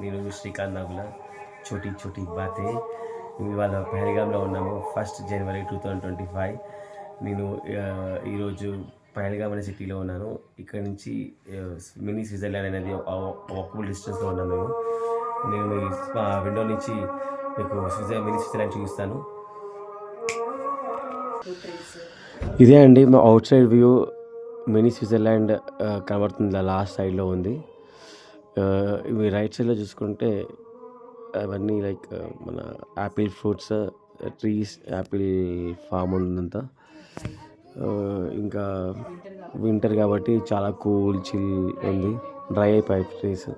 నేను శ్రీకాంత్ నాగుల చోటీ చోటీ బాతే. మేము ఇవాళ పహల్గామ్లో ఉన్నాము. 1st January 2025. నేను ఈరోజు పహల్గామ్ అనే సిటీలో ఉన్నాను. ఇక్కడ నుంచి మినీ స్విట్జర్లాండ్ అనేది వాకబుల్ డిస్టెన్స్లో ఉన్నాము మేము. నేను మా విండో నుంచి మీకు మినీ స్విట్జర్లాండ్ చూపిస్తాను. ఇదే అండి మా outside view. Mini Switzerland కనబడుతుంది, లాస్ట్ సైడ్లో ఉంది. ఇవి రైట్ సైడ్లో చూసుకుంటే అవన్నీ లైక్ మన apple fruits trees, apple farm ఉందంతా. ఇంకా వింటర్ కాబట్టి చాలా కూల్ చిల్ ఉంది. డ్రై అయిపోయి ట్రీస్.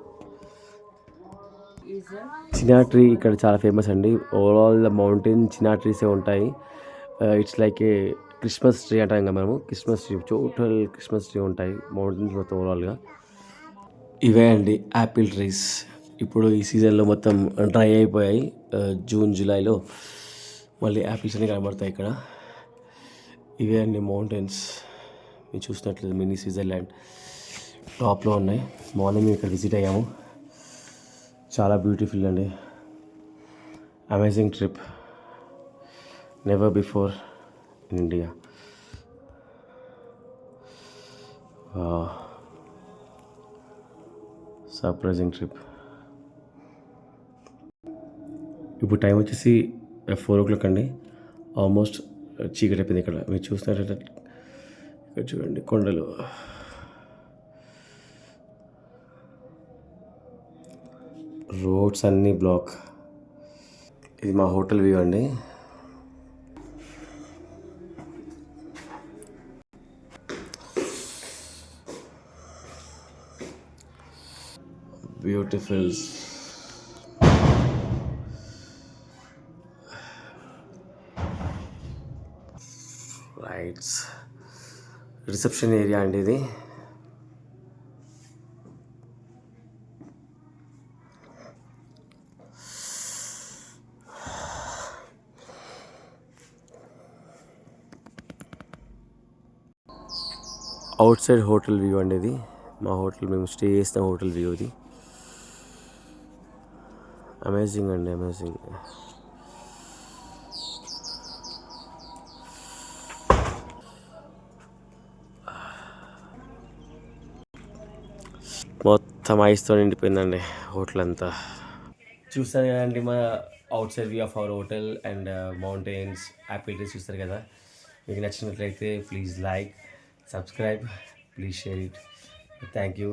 చినా ట్రీ ఇక్కడ చాలా ఫేమస్ అండి. ఓవరాల్ ద మౌంటైన్ చినా ట్రీసే ఉంటాయి. It's like a Christmas tree అంటాం కదా మనము. Christmas tree, total Christmas tree ఉంటాయి మౌంటైన్స్ మొత్తం ఓవరాల్గా. ఇవే అండి యాపిల్ ట్రీస్. ఇప్పుడు ఈ సీజన్లో మొత్తం డ్రై అయిపోయాయి. జూన్ జూలైలో మళ్ళీ యాపిల్స్ అన్నీ కనబడతాయి ఇక్కడ. ఇవే అండి మౌంటైన్స్. మీరు చూసినట్లేదు మినీ స్విట్జర్లాండ్ టాప్లో ఉన్నాయి. మార్నింగ్ ఇక్కడ విజిట్ అయ్యాము. చాలా బ్యూటిఫుల్ అండి. Amazing trip. Never before in India. Surprising trip. ఇప్పుడు టైం వచ్చేసి 4 o'clock అండి. ఆల్మోస్ట్ చీకటి అయిపోయింది. ఇక్కడ మీరు చూసినట్లయితే ఇక్కడ చూడండి కొండలు. రోడ్స్ అన్నీ బ్లాక్. ఇది మా హోటల్ వ్యూ అండి. బ్యూటిఫుల్. రైట్స్ రిసెప్షన్ ఏరియా అండి ఇది. అవుట్ సైడ్ హోటల్ వ్యూ అండి ఇది. మా హోటల్, మేము స్టే చేసిన హోటల్ వ్యూ ఇది. అమేజింగ్ అండి, అమేజింగ్. మొత్తం ఐస్తో నిండిపోయిందండి హోటల్ అంతా. చూస్తారు కదండి మా outside view of our hotel and mountains, Apple trees చూస్తారు కదా. మీకు నచ్చినట్లయితే please like, subscribe, please share it. Thank you.